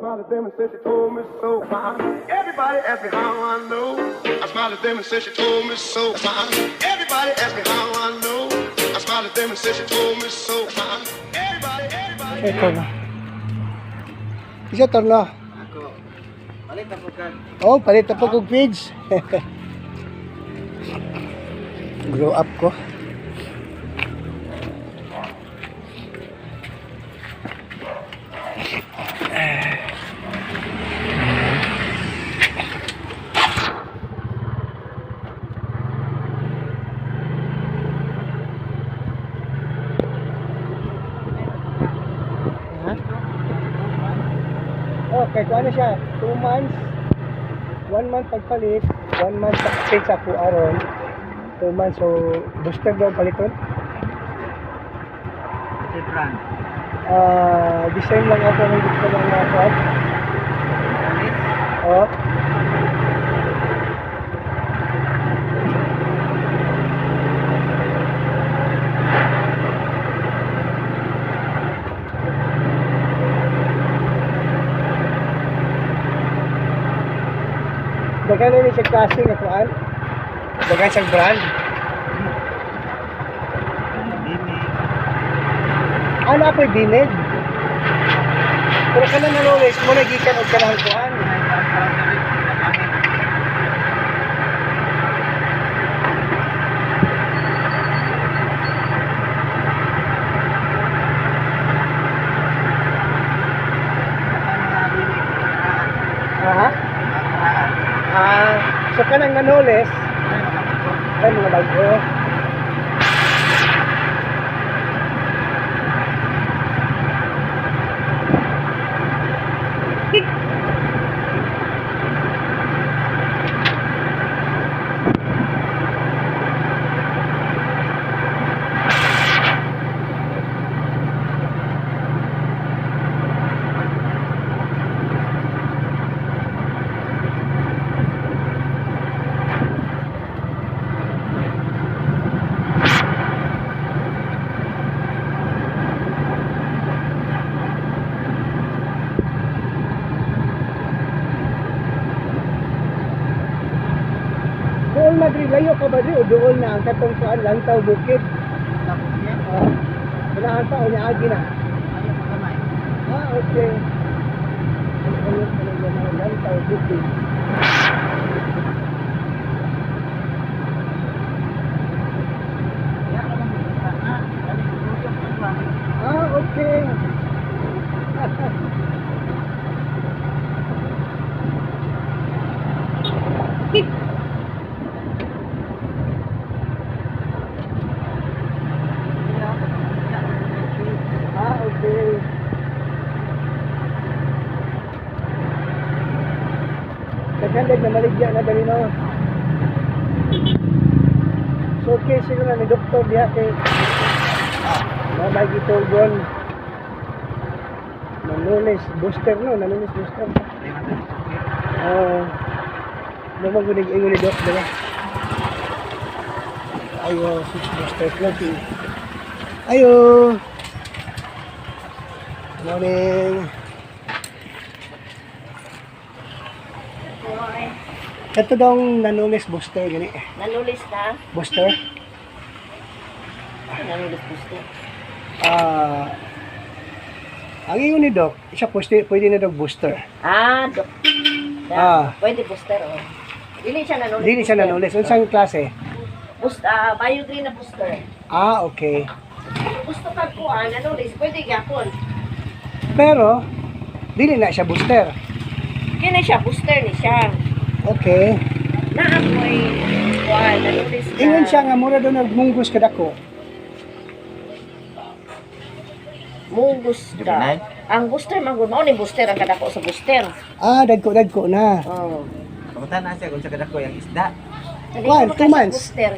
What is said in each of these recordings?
smiled at them and said she told me so. Everybody asked me how I know. I smiled at them and said she told me so. Everybody asked me how I know. I smiled at them and said she told me so. Everybody. Ito na. Isa turno. Ako. Palit na po ka. Oh, palit na po kong feeds. Grow up ko. Okay, kung ano siya, 2 months, 1 month pagpalit, 1 month pag-change sa aron, 2 months, so booster daw paliton. Kasi brand. Design lang ako ng gusto ng mga crop. Oh. Dagan na siya klase nga kuan. Dagan siyang brand. Ano ako'y dinid? Pero ka na knowledge mo, nagikan o ka ng kuan. So ka nang knowledge, ay mga bago. Doon Madrid, layo ka ba o doon na ang katong kuan lang tao bukid? Tapos yan. Kailangan pa o niagi na. Ayaw mo kamay. Okay. Ayun talaga na lang tao bukid. Kaya ka lang basta na. Dali, tutulog ka ba? Okay. Okay. Naghandag na maligya na dali no. So okay, sino na ni Dr. Biake. Mamay gitugon. Nanulis booster no, nanulis booster. Naman gunig ingon ni Doc, diba? Ayo, six booster floating. Ayo. Morning. Ito daw nanulis booster gani. Nanulis na? Booster? Nanulis booster. Ang ingon ni Doc, isa pwede na daw booster. Dok. Pwede booster, oh. Dili siya nanulis. Dili siya nanulis. Unsang klase? Biogreen na booster. Okay. Gusto ka ko, nanulis. Pwede gyapon. Pero, dili na siya booster. Kini siya, booster ni siya. Okay. Naamoy, nanulis na. Ingon siya nga mura daw nagmunggos kadako. Mungus ka. Ang booster, mao ni booster, ang kadako sa booster. Dagko na. Oh. Kamutan na siya kung sa kadako yung isda. One, 2 months. Booster.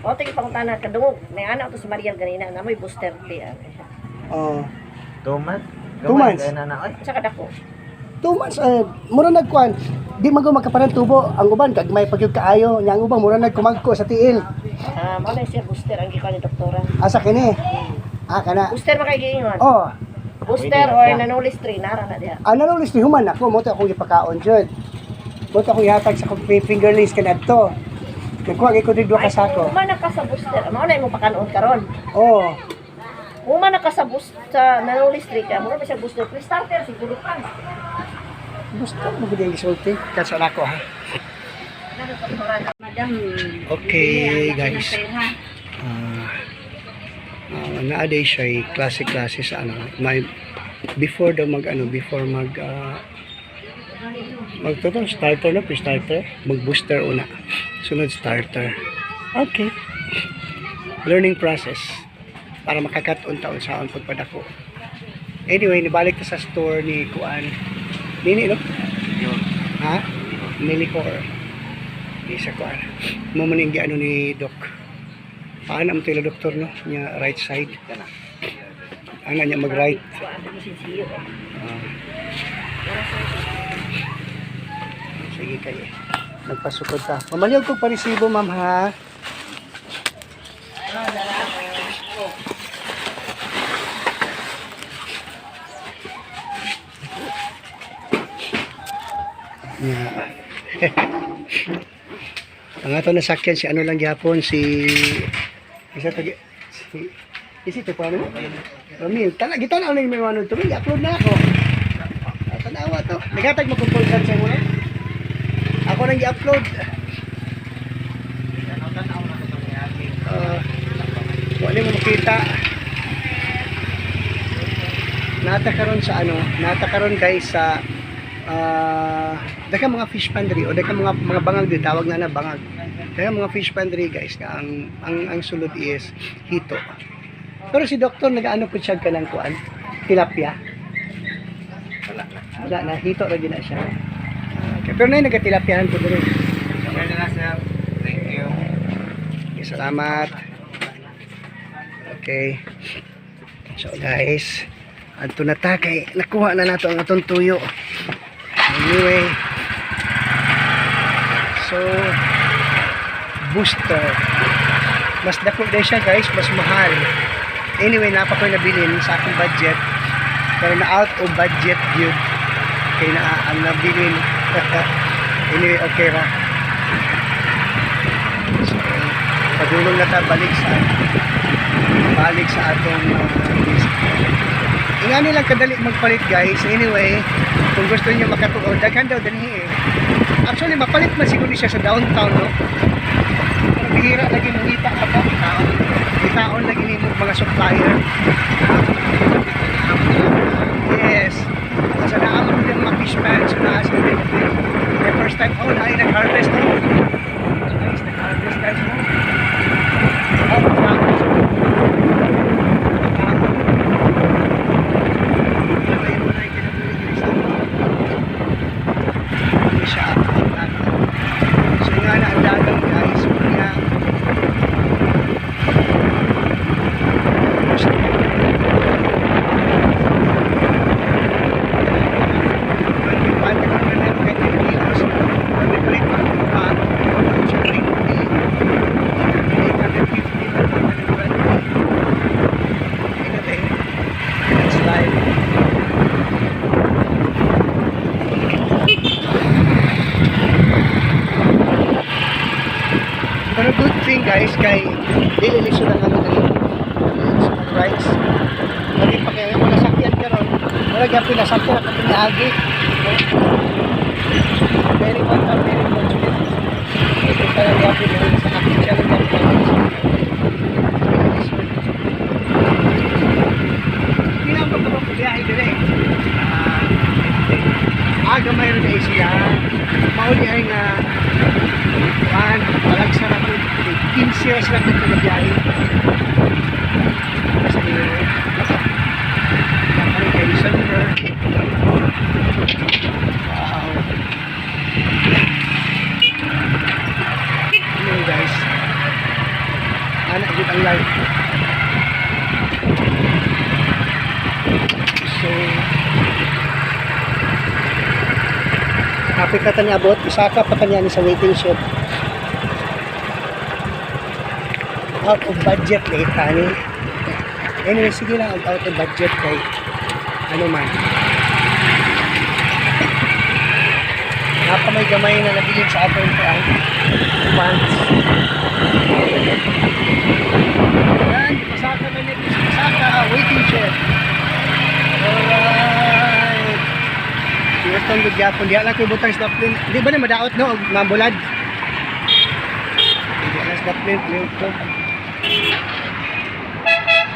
O, tingin pangutana, kadungog. May anak to si Mariel ganina, na may booster. Oh. 2 months? 2 months. Kaya na oy. Sa kadako. 2 months, mura nagkuan. Di magkaparang tubo. Ang uban, kag may pagyug kaayo. Nya ang uban, mura nagkumagko sa tiil. Mao na siya booster, ang gikaw ni doktora. Asa kini? Kana. Booster makaigiingon. Oh. Booster or nanulis 3 nara na diha. Ano nung list ni human ako, mo to akong ipakaon jud. Mo to akong ihatag sa kong fingerlings kanadto. Nagkuha ko dito ka sako. Uma na ka sa booster. Mao na imong pakanon karon. Oh, Uma na ka sa booster sa nanulis 3 ka. Mura pa siya booster. Pre-starter siguro pa. gusto mo gud yung gisulti. Kasi ako ha. Madam. Okay, guys. Naaday siya klase-klase sa ano. May before daw mag starter na, pre-starter, mag-booster una. Sunod starter. Okay. Learning process para makakat-on taon sa akong pagpadako. Anyway, nibalik ta sa store ni Kuan. Nini, no? Ha? Nilicor. Di sa Kuan. Mamaning ano ni Doc. Paano ang tila doktor, no? Niya right side. Ano niya mag-right? Sige kayo. Nagpasukod ta. Mamaliw kong parisibo, ma'am, ha? Ang ato nasakyan si ano lang gyapon si isa to si isi to paano? Ramil, gitanaw na yung mga ano to, i-upload na ako. Tanawa to. Nagatag mo compulsion sa mo. Ako nang i-upload. Wala mo makita. Natakaroon sa ano, natakaroon guys sa daghang mga fish pondry o daghang mga bangag di tawag na bangag. Daghang mga fish pondry guys nga ang sulod is hito. Pero si doktor nagaano po siya kanang kuan, tilapia. Wala na hito ra gina siya. Okay, pero na nagatilapiahan po diri. Okay na sir. Thank you. Okay, salamat. Okay. So guys, adto na ta kay nakuha na nato ang atong tuyo. Anyway, so booster mas dako din siya guys, mas mahal. Anyway, napako nabilin sa akong budget, pero na out of budget yun kay na ang nabilin. Anyway, okay ra. So padulong na ta balik sa atong list. Nga nilang kadali magpalit guys. Anyway, kung gusto niyo makatuod, daghan daw dinhi eh. Actually, mapalit man siguro siya sa downtown, no? Pero bihira lagi mangita ka pa. Itaon lagi ni mga supplier. Yes. Sa naamon din mga fishman, so naasa din. The first time, na ay nag-harvest, no? Guys, nag-harvest guys, no? Pero good thing guys, kay dili lisod ang ano dali. Sa price. Lagi pa kaya wala sakyan karon. Wala gyud pinasakyan ang pinaagi. Very fortunate. Ito kaya gyud sa sakyan siya ng Pinang pagpapabiyahe dire. Gamay rin na siya. Mauli ay nga palagsa na 15 years lang ng pinabiyahe. Sa iyo. Nakari kay December. Wow. Ano guys. Anak dito ang live. So, kapit ka niya abot, isaka pa kanya ni sa waiting shed. Out of budget late tani. Anyway, sige lang out of budget kay ano man. Nakamay-gamay na nabilin sa atin pants. Yan, pasaka na nito. Pasaka, waiting shed. Alright. Itong lugyapon. Di alam ko butang snaplin. Di ba na madaot no? Mambulad. Di alam snaplin.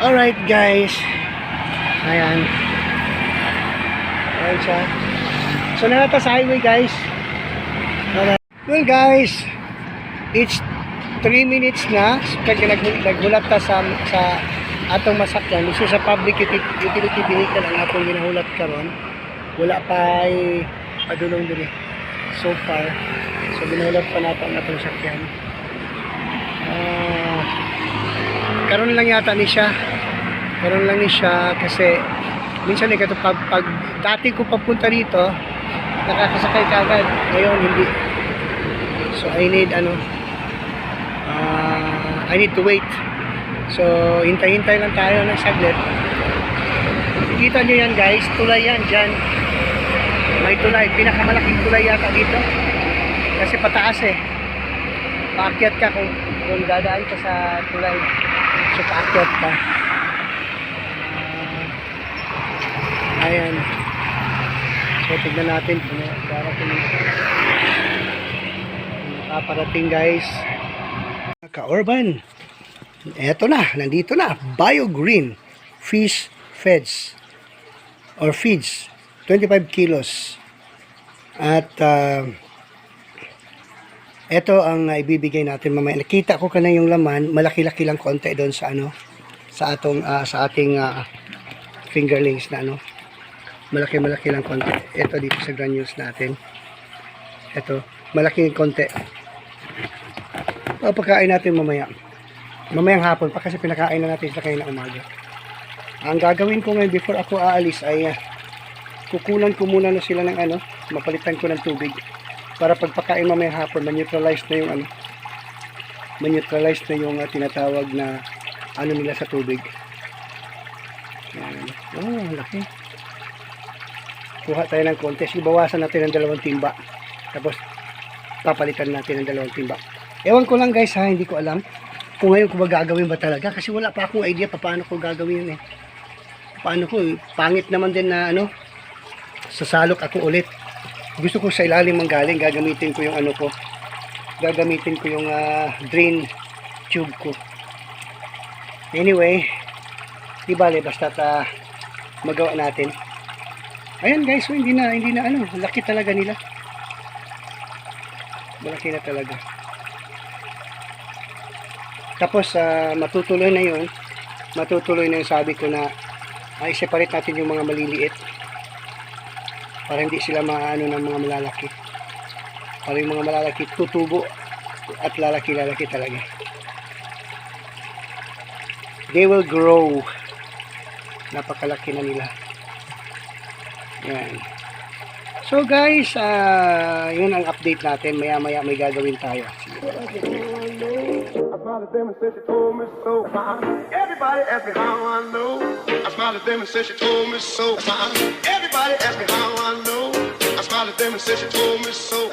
Alright guys. Ayan. Ayan siya. So narata sa highway guys. Alright. Well guys, it's 3 minutes na kasi naghulat ta sa atong masakyan. This is a public utility vehicle ang atong ginahulat karon. Wala pa ay padulong diri so far. So ginahulat pa nato ang atong sakyan. Karon lang yata ni siya. Karon lang ni siya kasi minsan ikaw pag dati ko papunta dito nakakasakay kagad. Ngayon hindi. So I need I need to wait. So hintay-hintay lang tayo ng saglit. Kita nyo yan guys, tulay yan dyan. May tulay, pinakamalaking tulay yata dito. Kasi pataas eh. Paakyat ka kung dadaan ka sa tulay. So paakyat ka. Ayan. So tignan natin kung parating guys. Ka-urban. Eto na, nandito na. Bio-Green Fish Feeds or feeds 25 kilos. At eto ang ibibigay natin mamaya. Nakita ko kana yung laman, malaki-laki lang konti doon sa sa ating fingerlings na malaki-malaki lang konti. Ito dito sa granules natin. Ito, malaki konti. Pagkain natin mamayang hapon pa kasi pinakain na natin sila kanina umaga. Ang gagawin ko ngayon before ako aalis ay kukunan ko muna na sila ng mapalitan ko ng tubig para pagpakain mamayang hapon ma-neutralize na yung tinatawag na nila sa tubig. Yan. Oh, laki. Kuha tayo ng konti. Bawasan natin ng 2 timba. Tapos papalitan natin ng 2 timba. Ewan ko lang guys ha, hindi ko alam kung ngayon ko ba gagawin ba talaga kasi wala pa akong idea paano ko gagawin eh. Paano ko, pangit naman din na sasalok ako ulit. Gusto ko sa ilalim manggaling, gagamitin ko yung gagamitin ko yung drain tube ko. Anyway, di bale basta magawa natin. Ayan guys, so hindi na laki talaga nila. Malaki na talaga. Tapos matutuloy na yung sabi ko na i-separate natin yung mga maliliit para hindi sila maano ng mga malalaki. Para yung mga malalaki tutubo at lalaki talaga. They will grow. Napakalaki na nila. Yan. So guys, yun ang update natin. Maya-maya may gagawin tayo. I smiled at them and said she told me so. Everybody asked me how I know. I smiled at them and said she told me so. Everybody asked me how I know. I smiled at them and said she told me so.